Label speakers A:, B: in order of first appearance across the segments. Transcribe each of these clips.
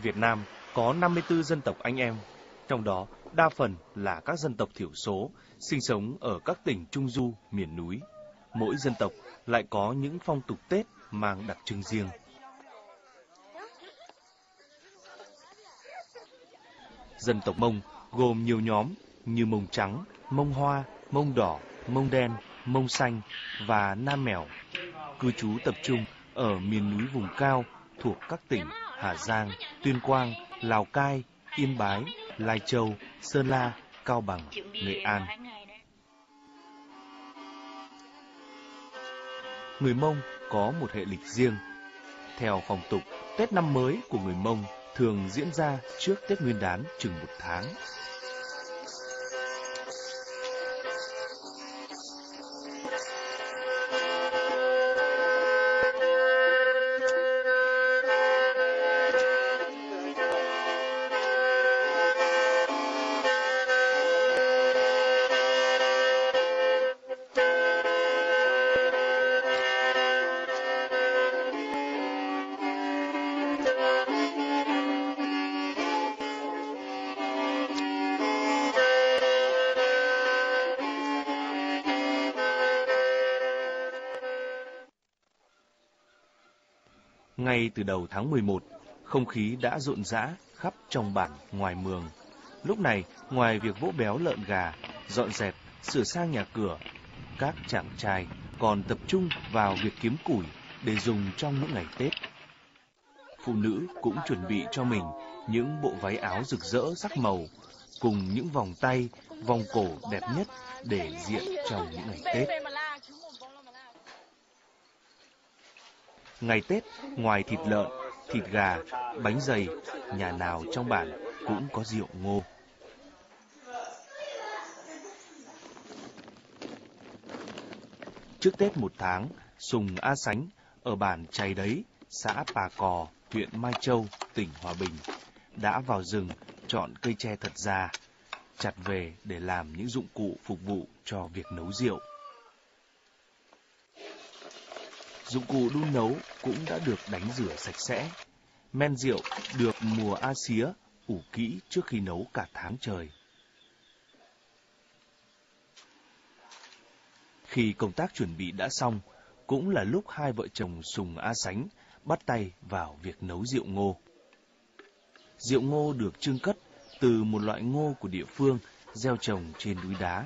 A: Việt Nam có 54 dân tộc anh em, trong đó đa phần là các dân tộc thiểu số, sinh sống ở các tỉnh Trung Du, miền núi. Mỗi dân tộc lại có những phong tục Tết mang đặc trưng riêng. Dân tộc Mông gồm nhiều nhóm như Mông Trắng, Mông Hoa, Mông Đỏ, Mông Đen, Mông Xanh và Nam Mèo, cư trú tập trung ở miền núi vùng cao thuộc các tỉnh Hà Giang, Tuyên Quang, Lào Cai, Yên Bái, Lai Châu, Sơn La, Cao Bằng, Nghệ An. Người Mông có một hệ lịch riêng. Theo phong tục, Tết năm mới của người Mông thường diễn ra trước Tết Nguyên đán chừng một tháng. Ngay từ đầu tháng 11, không khí đã rộn rã khắp trong bản ngoài mường. Lúc này, ngoài việc vỗ béo lợn gà, dọn dẹp, sửa sang nhà cửa, các chàng trai còn tập trung vào việc kiếm củi để dùng trong những ngày Tết. Phụ nữ cũng chuẩn bị cho mình những bộ váy áo rực rỡ sắc màu, cùng những vòng tay, vòng cổ đẹp nhất để diện trong những ngày Tết. Ngày Tết, ngoài thịt lợn, thịt gà, bánh dày, nhà nào trong bản cũng có rượu ngô. Trước Tết một tháng, Sùng A Sánh ở bản Chày Đấy, xã Pà Cò, huyện Mai Châu, tỉnh Hòa Bình, đã vào rừng chọn cây tre thật già, chặt về để làm những dụng cụ phục vụ cho việc nấu rượu. Dụng cụ đun nấu cũng đã được đánh rửa sạch sẽ. Men rượu được mùa A Xía ủ kỹ trước khi nấu cả tháng trời. Khi công tác chuẩn bị đã xong, cũng là lúc hai vợ chồng Sùng A Sánh bắt tay vào việc nấu rượu ngô. Rượu ngô được chưng cất từ một loại ngô của địa phương gieo trồng trên núi đá.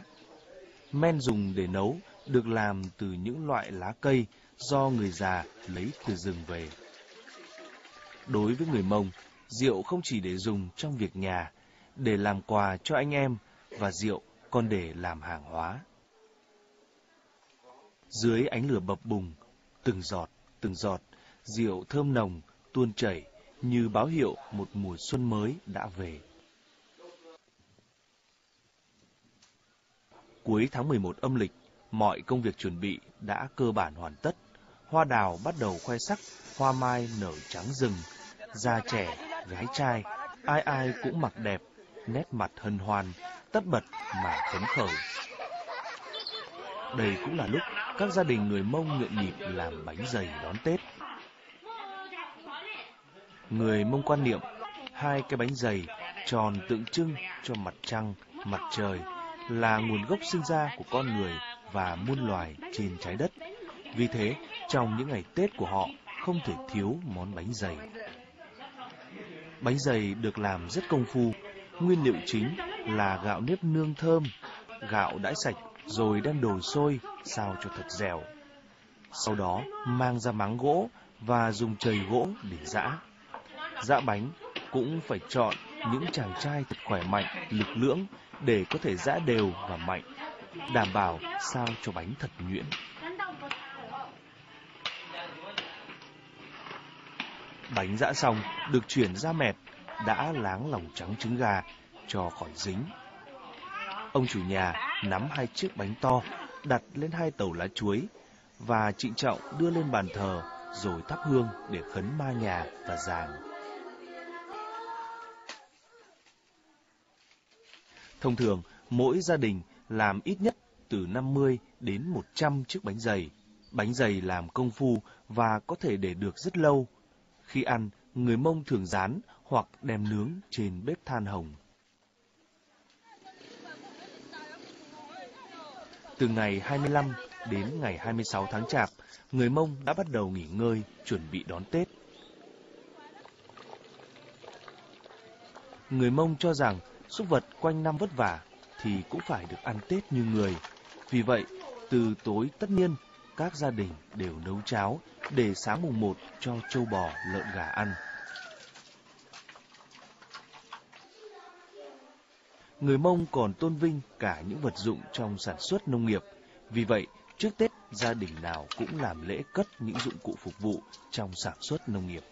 A: Men dùng để nấu được làm từ những loại lá cây do người già lấy từ rừng về. Đối với người Mông, rượu không chỉ để dùng trong việc nhà, để làm quà cho anh em, và rượu còn để làm hàng hóa. Dưới ánh lửa bập bùng, từng giọt, rượu thơm nồng tuôn chảy như báo hiệu một mùa xuân mới đã về. Cuối tháng 11 âm lịch, mọi công việc chuẩn bị đã cơ bản hoàn tất. Hoa đào bắt đầu khoe sắc, hoa mai nở trắng rừng, già trẻ, gái trai, ai ai cũng mặc đẹp, nét mặt hân hoan, tất bật mà phấn khởi. Đây cũng là lúc các gia đình người Mông nhộn nhịp làm bánh dày đón Tết. Người Mông quan niệm, hai cái bánh dày tròn tượng trưng cho mặt trăng, mặt trời là nguồn gốc sinh ra của con người và muôn loài trên trái đất. Vì thế, trong những ngày Tết của họ không thể thiếu món bánh dày. Bánh dày được làm rất công phu, nguyên liệu chính là gạo nếp nương thơm, gạo đãi sạch rồi đem đổ sôi sao cho thật dẻo. Sau đó mang ra máng gỗ và dùng chày gỗ để giã. Giã bánh cũng phải chọn những chàng trai thật khỏe mạnh, lực lưỡng để có thể giã đều và mạnh, đảm bảo sao cho bánh thật nhuyễn. Bánh giã xong được chuyển ra mẹt, đã láng lòng trắng trứng gà cho khỏi dính. Ông chủ nhà nắm hai chiếc bánh to, đặt lên hai tàu lá chuối và trịnh trọng đưa lên bàn thờ rồi thắp hương để khấn ma nhà và giàng. Thông thường, mỗi gia đình làm ít nhất từ 50 đến 100 chiếc bánh dày. Bánh dày làm công phu và có thể để được rất lâu. Khi ăn, người Mông thường rán hoặc đem nướng trên bếp than hồng. Từ ngày 25 đến ngày 26 tháng Chạp, người Mông đã bắt đầu nghỉ ngơi, chuẩn bị đón Tết. Người Mông cho rằng súc vật quanh năm vất vả thì cũng phải được ăn Tết như người. Vì vậy, từ tối tất niên, các gia đình đều nấu cháo để sáng mùng 1 cho trâu bò, lợn gà ăn. Người Mông còn tôn vinh cả những vật dụng trong sản xuất nông nghiệp. Vì vậy, trước Tết, gia đình nào cũng làm lễ cất những dụng cụ phục vụ trong sản xuất nông nghiệp.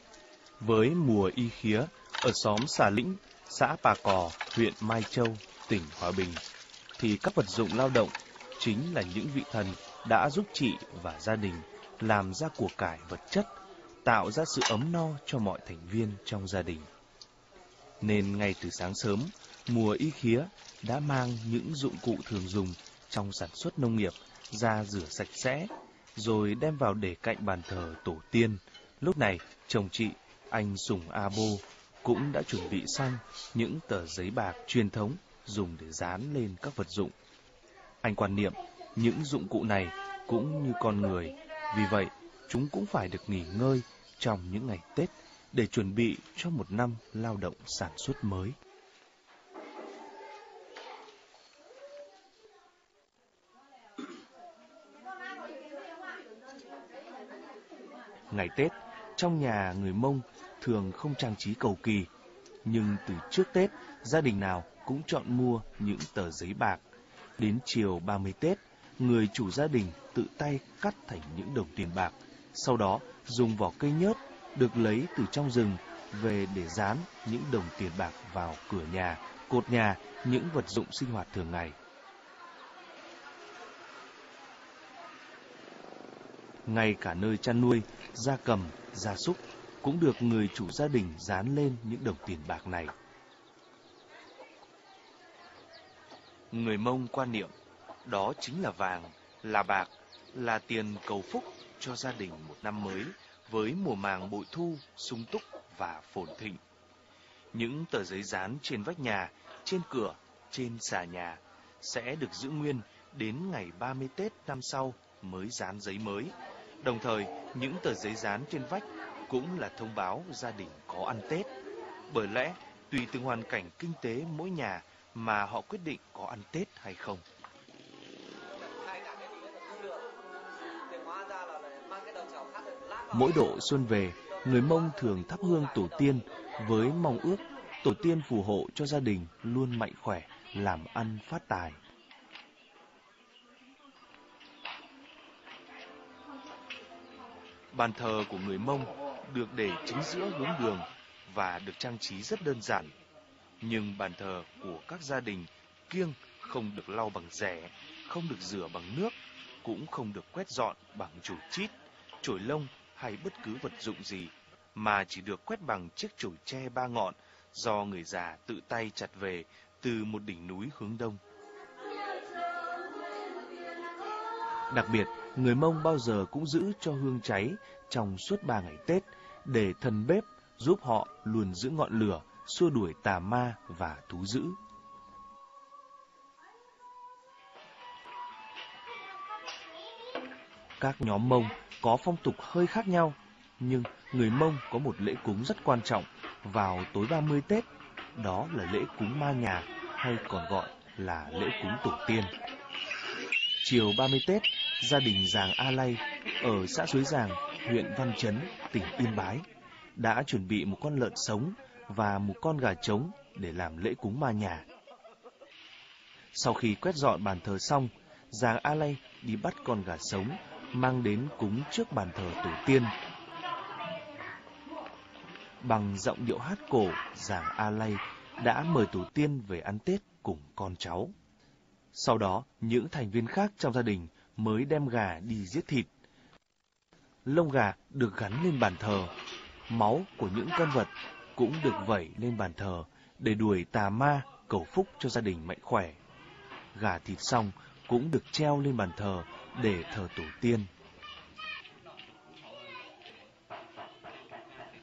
A: Với mùa y khía, ở xóm Xà Lĩnh, xã Pà Cò, huyện Mai Châu, tỉnh Hòa Bình, thì các vật dụng lao động chính là những vị thần đã giúp chị và gia đình làm ra của cải vật chất, tạo ra sự ấm no cho mọi thành viên trong gia đình. Nên ngay từ sáng sớm, mùa y khía đã mang những dụng cụ thường dùng trong sản xuất nông nghiệp ra rửa sạch sẽ, rồi đem vào để cạnh bàn thờ tổ tiên. Lúc này, chồng chị, anh Sùng A Bô, cũng đã chuẩn bị xong những tờ giấy bạc truyền thống dùng để dán lên các vật dụng. Anh quan niệm những dụng cụ này cũng như con người, vì vậy chúng cũng phải được nghỉ ngơi trong những ngày Tết để chuẩn bị cho một năm lao động sản xuất mới. Ngày Tết, trong nhà người Mông thường không trang trí cầu kỳ, nhưng từ trước Tết, gia đình nào cũng chọn mua những tờ giấy bạc. Đến chiều 30 Tết, người chủ gia đình tự tay cắt thành những đồng tiền bạc, sau đó dùng vỏ cây nhớt được lấy từ trong rừng về để dán những đồng tiền bạc vào cửa nhà, cột nhà, những vật dụng sinh hoạt thường ngày. Ngay cả nơi chăn nuôi, gia cầm, gia súc cũng được người chủ gia đình dán lên những đồng tiền bạc này. Người Mông quan niệm đó chính là vàng, là bạc, là tiền cầu phúc cho gia đình một năm mới với mùa màng bội thu, sung túc và phồn thịnh. Những tờ giấy dán trên vách nhà, trên cửa, trên xà nhà sẽ được giữ nguyên đến ngày 30 Tết năm sau mới dán giấy mới. Đồng thời, những tờ giấy dán trên vách cũng là thông báo gia đình có ăn Tết. Bởi lẽ, tùy từng hoàn cảnh kinh tế mỗi nhà mà họ quyết định có ăn Tết hay không. Mỗi độ xuân về, người Mông thường thắp hương tổ tiên với mong ước tổ tiên phù hộ cho gia đình luôn mạnh khỏe, làm ăn phát tài. Bàn thờ của người Mông được để chính giữa hướng đường và được trang trí rất đơn giản. Nhưng bàn thờ của các gia đình kiêng không được lau bằng rẻ, không được rửa bằng nước, cũng không được quét dọn bằng chổi chít, chổi lông hay bất cứ vật dụng gì, mà chỉ được quét bằng chiếc chổi tre 3 ngọn do người già tự tay chặt về từ một đỉnh núi hướng đông. Đặc biệt, người Mông bao giờ cũng giữ cho hương cháy trong suốt 3 ngày Tết để thần bếp giúp họ luôn giữ ngọn lửa, xua đuổi tà ma và thú dữ. Các nhóm Mông có phong tục hơi khác nhau, nhưng người Mông có một lễ cúng rất quan trọng vào tối 30 Tết, đó là lễ cúng ma nhà hay còn gọi là lễ cúng tổ tiên. Chiều 30 Tết, gia đình Giàng A Lay ở xã Suối Giàng, huyện Văn Chấn, tỉnh Yên Bái đã chuẩn bị một con lợn sống và một con gà trống để làm lễ cúng ma nhà. Sau khi quét dọn bàn thờ xong, Giàng A Lay đi bắt con gà sống mang đến cúng trước bàn thờ tổ tiên. Bằng giọng điệu hát cổ, Giàng A Lay đã mời tổ tiên về ăn Tết cùng con cháu. Sau đó, những thành viên khác trong gia đình mới đem gà đi giết thịt. Lông gà được gắn lên bàn thờ, máu của những con vật cũng được vẩy lên bàn thờ để đuổi tà ma, cầu phúc cho gia đình mạnh khỏe. Gà thịt xong cũng được treo lên bàn thờ để thờ tổ tiên.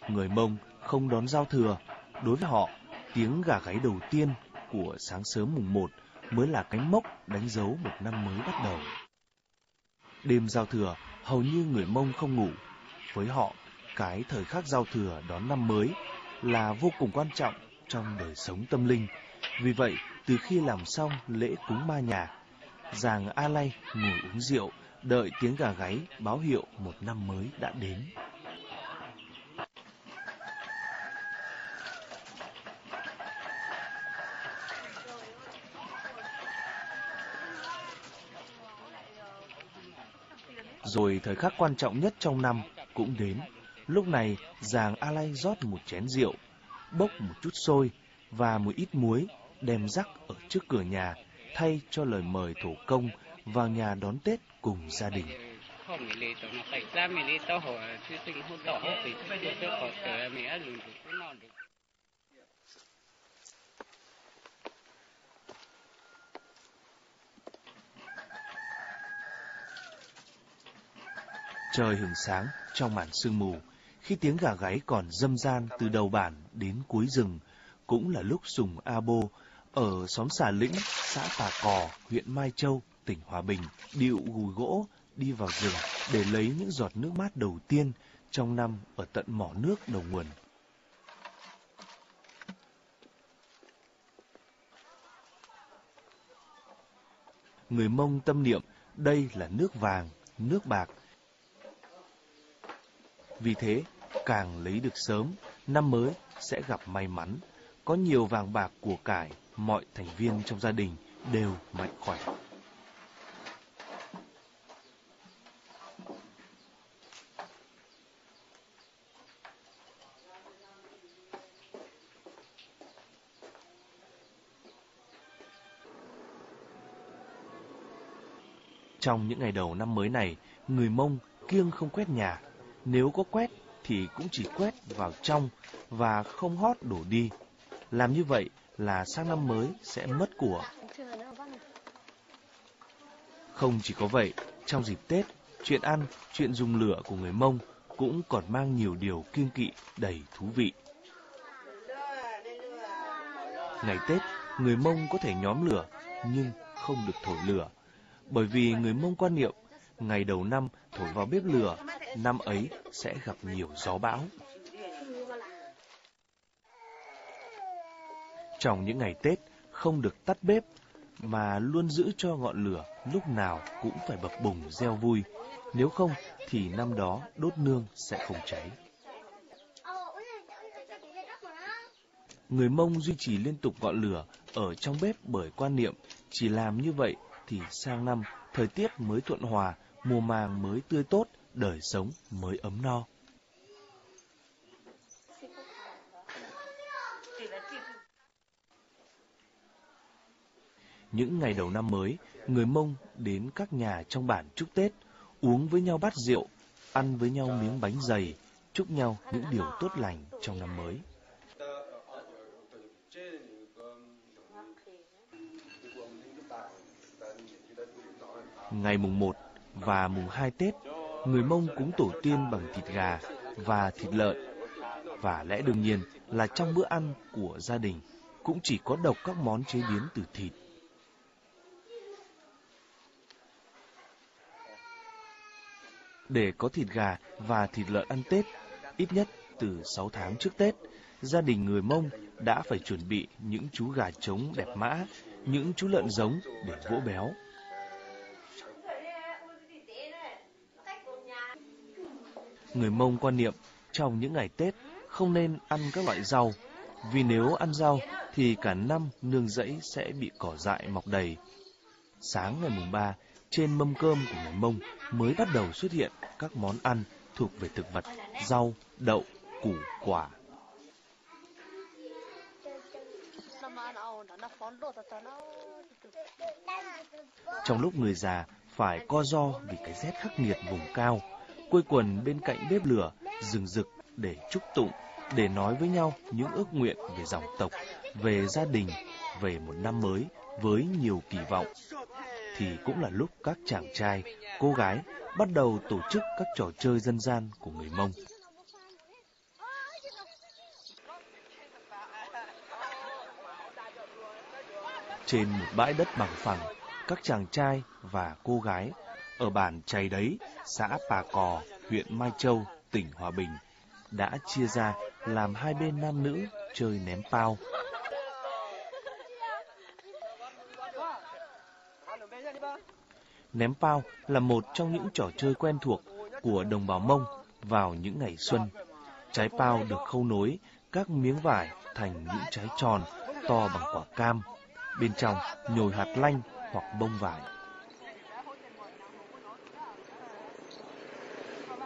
A: Người Mông không đón giao thừa Đối với họ, tiếng gà gáy đầu tiên của sáng sớm mùng 1 mới là cái mốc đánh dấu một năm mới bắt đầu. Đêm giao thừa, hầu như người Mông không ngủ. Với họ, cái thời khắc giao thừa đón năm mới là vô cùng quan trọng trong đời sống tâm linh. Vì vậy, từ khi làm xong lễ cúng ma nhà, giàng A Lay ngồi uống rượu, đợi tiếng gà gáy báo hiệu một năm mới đã đến. Rồi thời khắc quan trọng nhất trong năm cũng đến. Lúc này, giàng A Lay rót một chén rượu, bốc một chút xôi và một ít muối, đem rắc ở trước cửa nhà, thay cho lời mời thổ công vào nhà đón Tết cùng gia đình. Trời hửng sáng trong màn sương mù, khi tiếng gà gáy còn râm ran từ đầu bản đến cuối rừng, cũng là lúc Sùng A Bô ở xóm Xà Lĩnh, xã Tà Cò, huyện Mai Châu, tỉnh Hòa Bình, điệu gùi gỗ đi vào rừng để lấy những giọt nước mát đầu tiên trong năm ở tận mỏ nước đầu nguồn. Người Mông tâm niệm đây là nước vàng, nước bạc. Vì thế, càng lấy được sớm, năm mới sẽ gặp may mắn, có nhiều vàng bạc của cải, mọi thành viên trong gia đình đều mạnh khỏe. Trong những ngày đầu năm mới này, người Mông kiêng không quét nhà. Nếu có quét thì cũng chỉ quét vào trong và không hót đổ đi. Làm như vậy là sang năm mới sẽ mất của. Không chỉ có vậy, trong dịp Tết, chuyện ăn, chuyện dùng lửa của người Mông cũng còn mang nhiều điều kiêng kỵ đầy thú vị. Ngày Tết, người Mông có thể nhóm lửa nhưng không được thổi lửa. Bởi vì người Mông quan niệm, ngày đầu năm thổi vào bếp lửa, năm ấy sẽ gặp nhiều gió bão. Trong những ngày Tết, không được tắt bếp, mà luôn giữ cho ngọn lửa lúc nào cũng phải bập bùng reo vui. Nếu không thì năm đó đốt nương sẽ không cháy. Người Mông duy trì liên tục ngọn lửa ở trong bếp bởi quan niệm chỉ làm như vậy thì sang năm thời tiết mới thuận hòa, mùa màng mới tươi tốt, đời sống mới ấm no. Những ngày đầu năm mới, người Mông đến các nhà trong bản chúc Tết, uống với nhau bát rượu, ăn với nhau miếng bánh dày, chúc nhau những điều tốt lành trong năm mới. Ngày mùng 1 và mùng 2 Tết, người Mông cúng tổ tiên bằng thịt gà và thịt lợn. Và lẽ đương nhiên là trong bữa ăn của gia đình cũng chỉ có độc các món chế biến từ thịt. Để có thịt gà và thịt lợn ăn Tết, ít nhất từ 6 tháng trước Tết, gia đình người Mông đã phải chuẩn bị những chú gà trống đẹp mã, những chú lợn giống để vỗ béo. Người Mông quan niệm trong những ngày Tết không nên ăn các loại rau, vì nếu ăn rau thì cả năm nương rẫy sẽ bị cỏ dại mọc đầy. Sáng ngày mùng 3, trên mâm cơm của người Mông mới bắt đầu xuất hiện các món ăn thuộc về thực vật, rau, đậu, củ, quả. Trong lúc người già phải co ro vì cái rét khắc nghiệt vùng cao, quây quần bên cạnh bếp lửa, rừng rực để chúc tụng, để nói với nhau những ước nguyện về dòng tộc, về gia đình, về một năm mới với nhiều kỳ vọng, thì cũng là lúc các chàng trai, cô gái bắt đầu tổ chức các trò chơi dân gian của người Mông. Trên một bãi đất bằng phẳng, các chàng trai và cô gái ở bản Chày Đấy, xã Pà Cò, huyện Mai Châu, tỉnh Hòa Bình đã chia ra làm hai bên nam nữ chơi ném pao. Ném pao là một trong những trò chơi quen thuộc của đồng bào Mông vào những ngày xuân. Trái pao được khâu nối các miếng vải thành những trái tròn to bằng quả cam, bên trong nhồi hạt lanh hoặc bông vải.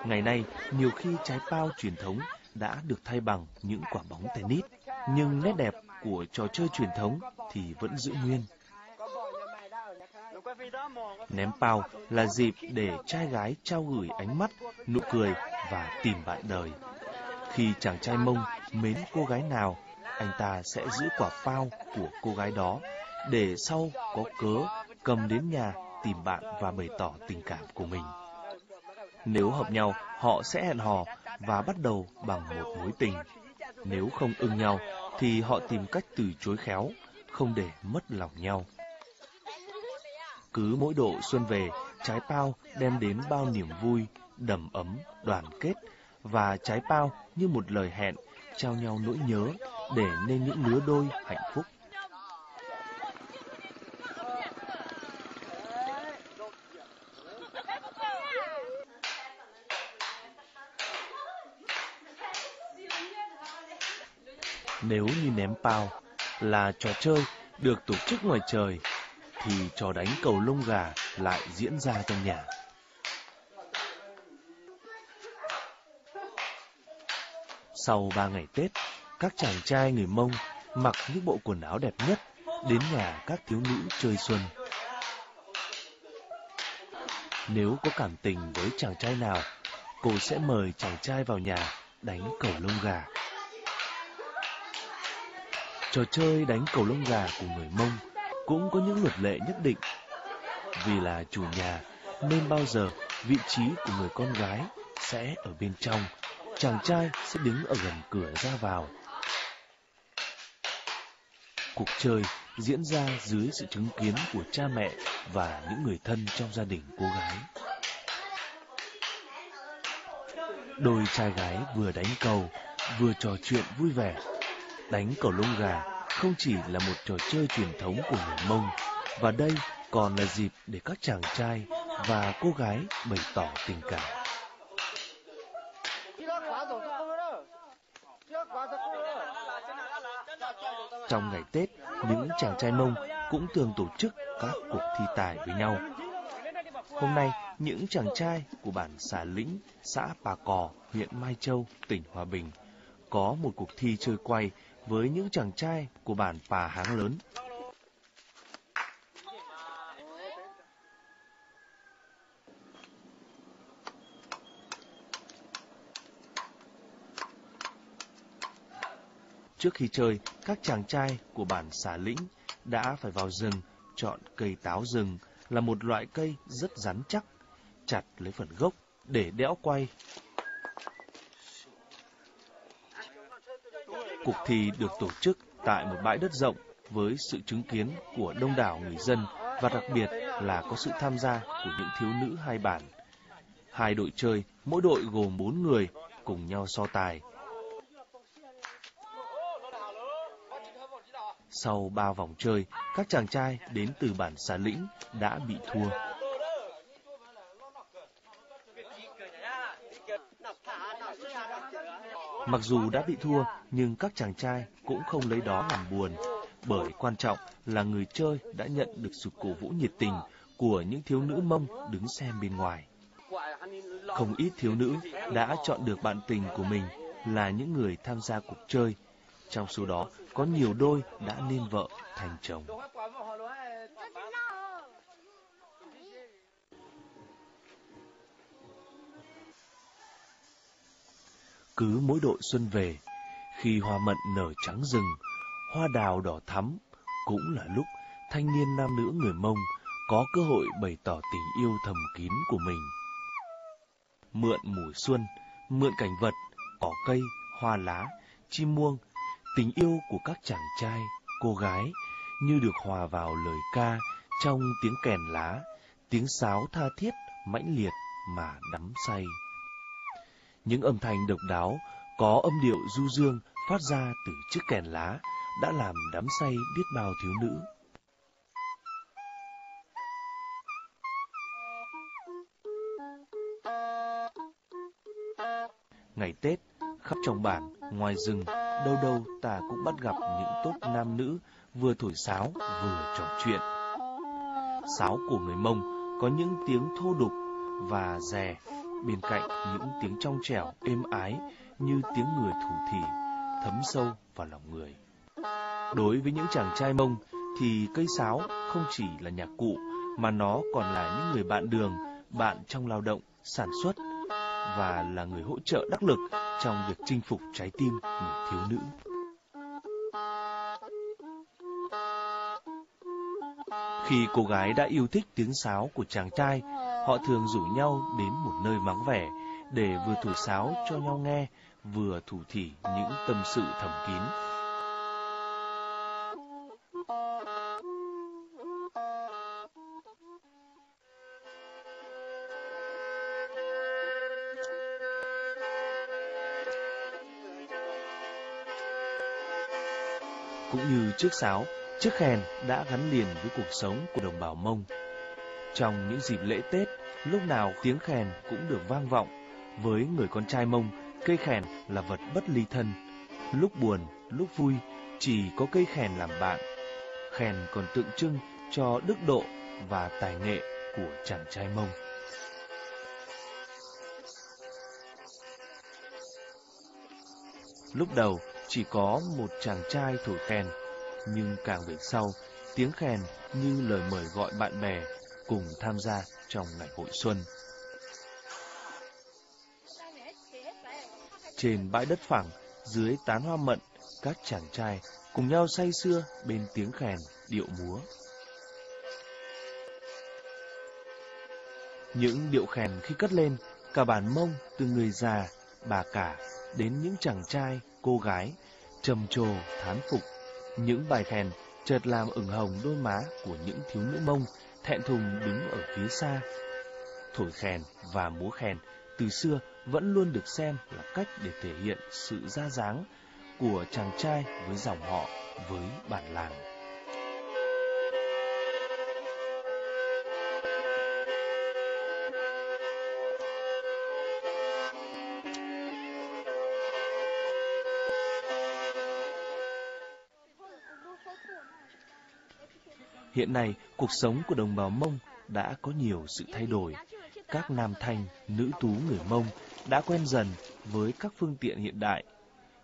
A: Ngày nay, nhiều khi trái pao truyền thống đã được thay bằng những quả bóng tennis, nhưng nét đẹp của trò chơi truyền thống thì vẫn giữ nguyên. Ném pao là dịp để trai gái trao gửi ánh mắt, nụ cười và tìm bạn đời. Khi chàng trai Mông mến cô gái nào, anh ta sẽ giữ quả phao của cô gái đó để sau có cớ cầm đến nhà tìm bạn và bày tỏ tình cảm của mình. Nếu hợp nhau, họ sẽ hẹn hò và bắt đầu bằng một mối tình. Nếu không ưng nhau thì họ tìm cách từ chối khéo, không để mất lòng nhau. Cứ mỗi độ xuân về, trái pao đem đến bao niềm vui, đầm ấm, đoàn kết, và trái pao như một lời hẹn trao nhau nỗi nhớ để nên những lứa đôi hạnh phúc. Nếu như ném pao là trò chơi được tổ chức ngoài trời, thì trò đánh cầu lông gà lại diễn ra trong nhà. Sau 3 ngày Tết, các chàng trai người Mông mặc những bộ quần áo đẹp nhất đến nhà các thiếu nữ chơi xuân. Nếu có cảm tình với chàng trai nào, cô sẽ mời chàng trai vào nhà đánh cầu lông gà. Trò chơi đánh cầu lông gà của người Mông cũng có những luật lệ nhất định. Vì là chủ nhà nên bao giờ vị trí của người con gái sẽ ở bên trong, chàng trai sẽ đứng ở gần cửa ra vào. Cuộc chơi diễn ra dưới sự chứng kiến của cha mẹ và những người thân trong gia đình cô gái. Đôi trai gái vừa đánh cầu, vừa trò chuyện vui vẻ. Đánh cầu lông gà không chỉ là một trò chơi truyền thống của người Mông, và đây còn là dịp để các chàng trai và cô gái bày tỏ tình cảm. Trong ngày Tết, những chàng trai Mông cũng thường tổ chức các cuộc thi tài với nhau. Hôm nay, những chàng trai của bản Xà Lĩnh, xã Pà Cò, huyện Mai Châu, tỉnh Hòa Bình có một cuộc thi chơi quay với những chàng trai của bản Pà Háng Lớn. Trước khi chơi, các chàng trai của bản Xà Lĩnh đã phải vào rừng chọn cây táo rừng, là một loại cây rất rắn chắc, chặt lấy phần gốc để đẽo quay. Cuộc thi được tổ chức tại một bãi đất rộng với sự chứng kiến của đông đảo người dân và đặc biệt là có sự tham gia của những thiếu nữ hai bản. Hai đội chơi, mỗi đội gồm 4 người cùng nhau so tài. Sau 3 vòng chơi, các chàng trai đến từ bản Xà Lĩnh đã bị thua. Mặc dù đã bị thua, nhưng các chàng trai cũng không lấy đó làm buồn, bởi quan trọng là người chơi đã nhận được sự cổ vũ nhiệt tình của những thiếu nữ Mông đứng xem bên ngoài. Không ít thiếu nữ đã chọn được bạn tình của mình là những người tham gia cuộc chơi. Trong số đó, có nhiều đôi đã nên vợ thành chồng. Cứ mỗi độ xuân về, khi hoa mận nở trắng rừng, hoa đào đỏ thắm, cũng là lúc thanh niên nam nữ người Mông có cơ hội bày tỏ tình yêu thầm kín của mình. Mượn mùa xuân, mượn cảnh vật, cỏ cây, hoa lá, chim muông, tình yêu của các chàng trai, cô gái như được hòa vào lời ca trong tiếng kèn lá, tiếng sáo tha thiết, mãnh liệt mà đắm say. Những âm thanh độc đáo, có âm điệu du dương phát ra từ chiếc kèn lá đã làm đắm say biết bao thiếu nữ. Ngày Tết, khắp trong bản, ngoài rừng, đâu đâu ta cũng bắt gặp những tốp nam nữ vừa thổi sáo vừa trò chuyện. Sáo của người Mông có những tiếng thô đục và rè, bên cạnh những tiếng trong trẻo êm ái như tiếng người thủ thỉ, thấm sâu vào lòng người. Đối với những chàng trai Mông thì cây sáo không chỉ là nhạc cụ mà nó còn là những người bạn đường, bạn trong lao động, sản xuất và là người hỗ trợ đắc lực trong việc chinh phục trái tim người thiếu nữ. Khi cô gái đã yêu thích tiếng sáo của chàng trai, họ thường rủ nhau đến một nơi vắng vẻ để vừa thổi sáo cho nhau nghe, vừa thủ thỉ những tâm sự thầm kín. Cũng như chiếc sáo, chiếc kèn đã gắn liền với cuộc sống của đồng bào Mông. Trong những dịp lễ Tết, lúc nào tiếng kèn cũng được vang vọng. Với người con trai Mông, cây kèn là vật bất ly thân. Lúc buồn, lúc vui, chỉ có cây kèn làm bạn. Kèn còn tượng trưng cho đức độ và tài nghệ của chàng trai Mông. Lúc đầu chỉ có một chàng trai thổi kèn, nhưng càng về sau, tiếng kèn như lời mời gọi bạn bè cùng tham gia trong ngày hội xuân. Trên bãi đất phẳng, dưới tán hoa mận, các chàng trai cùng nhau say sưa bên tiếng kèn điệu múa. Những điệu kèn khi cất lên, cả bản Mông từ người già, bà cả đến những chàng trai, cô gái trầm trồ thán phục. Những bài kèn chợt làm ửng hồng đôi má của những thiếu nữ Mông thẹn thùng đứng ở phía xa. Thổi kèn và múa kèn từ xưa vẫn luôn được xem là cách để thể hiện sự ra dáng của chàng trai với dòng họ, với bản làng. Hiện nay, cuộc sống của đồng bào Mông đã có nhiều sự thay đổi. Các nam thanh, nữ tú người Mông đã quen dần với các phương tiện hiện đại.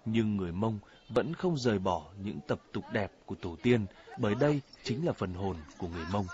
A: Nhưng người Mông vẫn không rời bỏ những tập tục đẹp của tổ tiên, bởi đây chính là phần hồn của người Mông.